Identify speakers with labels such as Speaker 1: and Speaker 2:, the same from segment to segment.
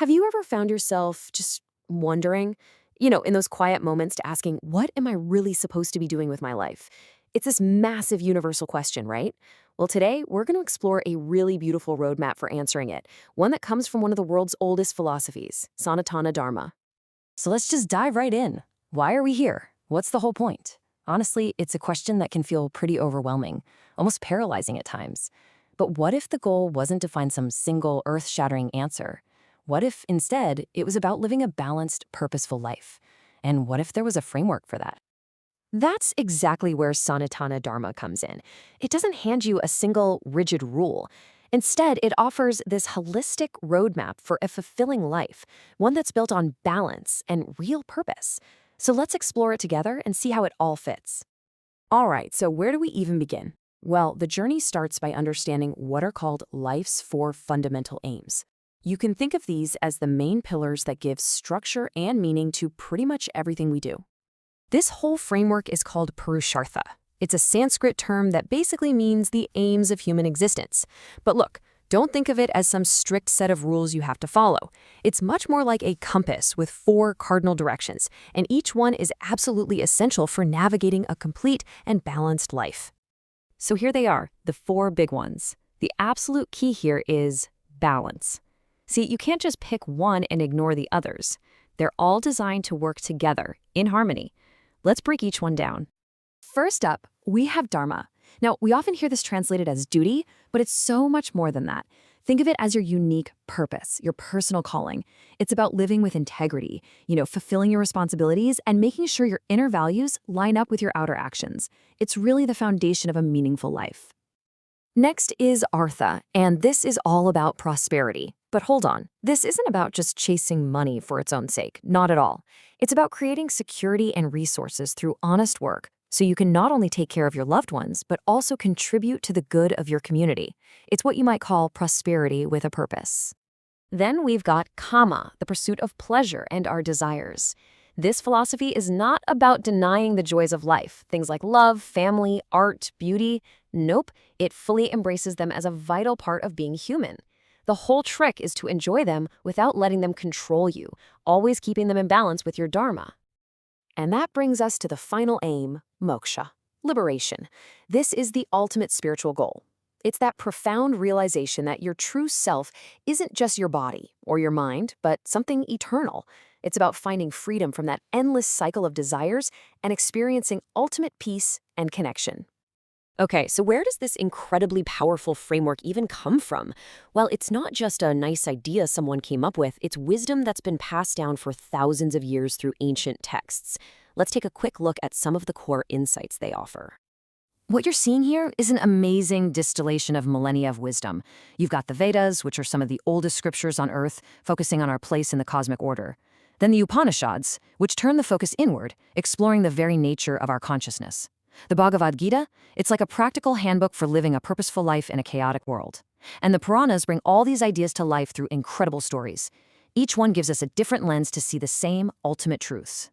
Speaker 1: Have you ever found yourself just wondering, in those quiet moments to asking, what am I really supposed to be doing with my life? It's this massive universal question, right? Well, today we're going to explore a really beautiful roadmap for answering it, one that comes from one of the world's oldest philosophies, Sanatana Dharma.
Speaker 2: So let's just dive right in. Why are we here? What's the whole point? Honestly, it's a question that can feel pretty overwhelming, almost paralyzing at times. But what if the goal wasn't to find some single earth-shattering answer? What if, instead, it was about living a balanced, purposeful life? And what if there was a framework for that?
Speaker 1: That's exactly where Sanatana Dharma comes in. It doesn't hand you a single rigid rule. Instead, it offers this holistic roadmap for a fulfilling life, one that's built on balance and real purpose. So let's explore it together and see how it all fits. All right, so where do we even begin? Well, the journey starts by understanding what are called life's four fundamental aims. You can think of these as the main pillars that give structure and meaning to pretty much everything we do. This whole framework is called Purushartha. It's a Sanskrit term that basically means the aims of human existence. But look, don't think of it as some strict set of rules you have to follow. It's much more like a compass with four cardinal directions, and each one is absolutely essential for navigating a complete and balanced life. So here they are, the four big ones. The absolute key here is balance. See, you can't just pick one and ignore the others. They're all designed to work together, in harmony. Let's break each one down. First up, we have Dharma. Now, we often hear this translated as duty, but it's so much more than that. Think of it as your unique purpose, your personal calling. It's about living with integrity, fulfilling your responsibilities and making sure your inner values line up with your outer actions. It's really the foundation of a meaningful life. Next is Artha, and this is all about prosperity. But hold on, this isn't about just chasing money for its own sake, not at all. It's about creating security and resources through honest work, so you can not only take care of your loved ones, but also contribute to the good of your community. It's what you might call prosperity with a purpose. Then we've got Kama, the pursuit of pleasure and our desires. This philosophy is not about denying the joys of life, things like love, family, art, beauty. Nope, it fully embraces them as a vital part of being human. The whole trick is to enjoy them without letting them control you, always keeping them in balance with your dharma. And that brings us to the final aim, moksha, liberation. This is the ultimate spiritual goal. It's that profound realization that your true self isn't just your body or your mind, but something eternal. It's about finding freedom from that endless cycle of desires and experiencing ultimate peace and connection. Okay, so where does this incredibly powerful framework even come from? Well, it's not just a nice idea someone came up with, it's wisdom that's been passed down for thousands of years through ancient texts. Let's take a quick look at some of the core insights they offer. What you're seeing here is an amazing distillation of millennia of wisdom. You've got the Vedas, which are some of the oldest scriptures on Earth, focusing on our place in the cosmic order. Then the Upanishads, which turn the focus inward, exploring the very nature of our consciousness. The Bhagavad Gita, it's like a practical handbook for living a purposeful life in a chaotic world. And the Puranas bring all these ideas to life through incredible stories. Each one gives us a different lens to see the same ultimate truths.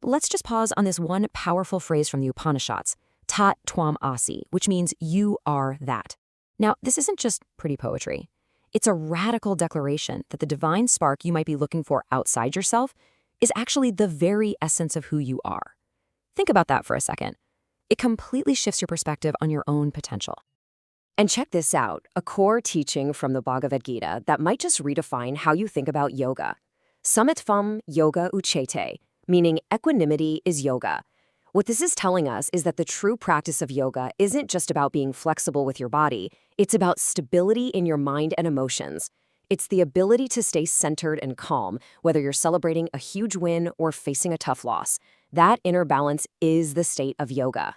Speaker 1: Let's just pause on this one powerful phrase from the Upanishads, Tat Twam Asi, which means you are that. Now, this isn't just pretty poetry. It's a radical declaration that the divine spark you might be looking for outside yourself is actually the very essence of who you are. Think about that for a second. It completely shifts your perspective on your own potential. And check this out, a core teaching from the Bhagavad Gita that might just redefine how you think about yoga. Samatvam yoga uchete, meaning equanimity is yoga. What this is telling us is that the true practice of yoga isn't just about being flexible with your body, it's about stability in your mind and emotions. It's the ability to stay centered and calm, whether you're celebrating a huge win or facing a tough loss. That inner balance is the state of yoga.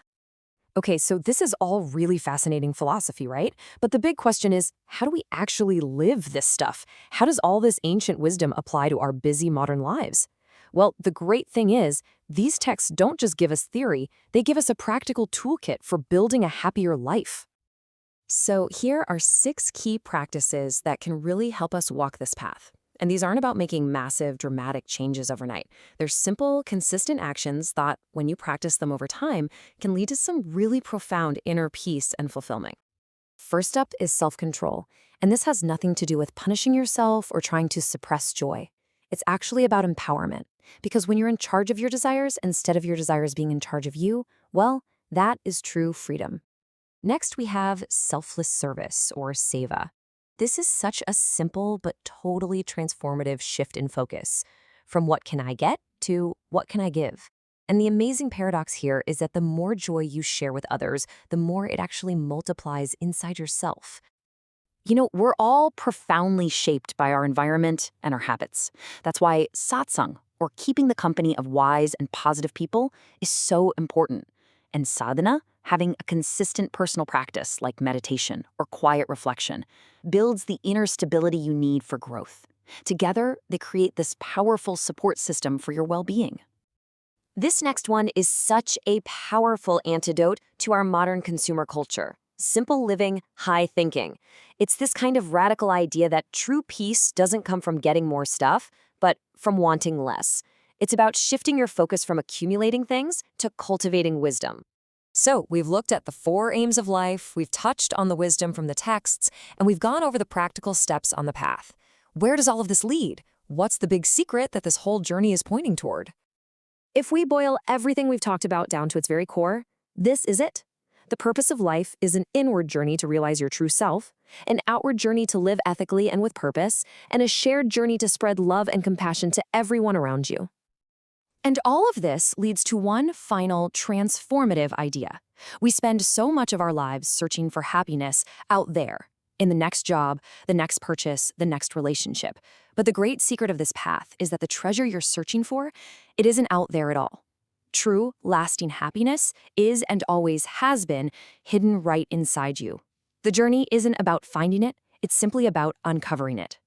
Speaker 1: Okay, so this is all really fascinating philosophy, right? But the big question is, how do we actually live this stuff? How does all this ancient wisdom apply to our busy modern lives? Well, the great thing is, these texts don't just give us theory, they give us a practical toolkit for building a happier life. So here are 6 key practices that can really help us walk this path. And these aren't about making massive, dramatic changes overnight. They're simple, consistent actions that, when you practice them over time, can lead to some really profound inner peace and fulfillment. First up is self-control. And this has nothing to do with punishing yourself or trying to suppress joy. It's actually about empowerment. Because when you're in charge of your desires instead of your desires being in charge of you, well, that is true freedom. Next, we have selfless service, or seva. This is such a simple but totally transformative shift in focus, from what can I get to what can I give. And the amazing paradox here is that the more joy you share with others, the more it actually multiplies inside yourself. You know, we're all profoundly shaped by our environment and our habits. That's why satsang, or keeping the company of wise and positive people, is so important. And sadhana, having a consistent personal practice like meditation or quiet reflection, builds the inner stability you need for growth. Together, they create this powerful support system for your well-being. This next one is such a powerful antidote to our modern consumer culture. Simple living, high thinking. It's this kind of radical idea that true peace doesn't come from getting more stuff, but from wanting less. It's about shifting your focus from accumulating things to cultivating wisdom.
Speaker 2: So, we've looked at the 4 aims of life, we've touched on the wisdom from the texts, and we've gone over the practical steps on the path. Where does all of this lead? What's the big secret that this whole journey is pointing toward?
Speaker 1: If we boil everything we've talked about down to its very core, this is it. The purpose of life is an inward journey to realize your true self, an outward journey to live ethically and with purpose, and a shared journey to spread love and compassion to everyone around you. And all of this leads to one final transformative idea. We spend so much of our lives searching for happiness out there, in the next job, the next purchase, the next relationship. But the great secret of this path is that the treasure you're searching for, it isn't out there at all. True, lasting happiness is and always has been hidden right inside you. The journey isn't about finding it, it's simply about uncovering it.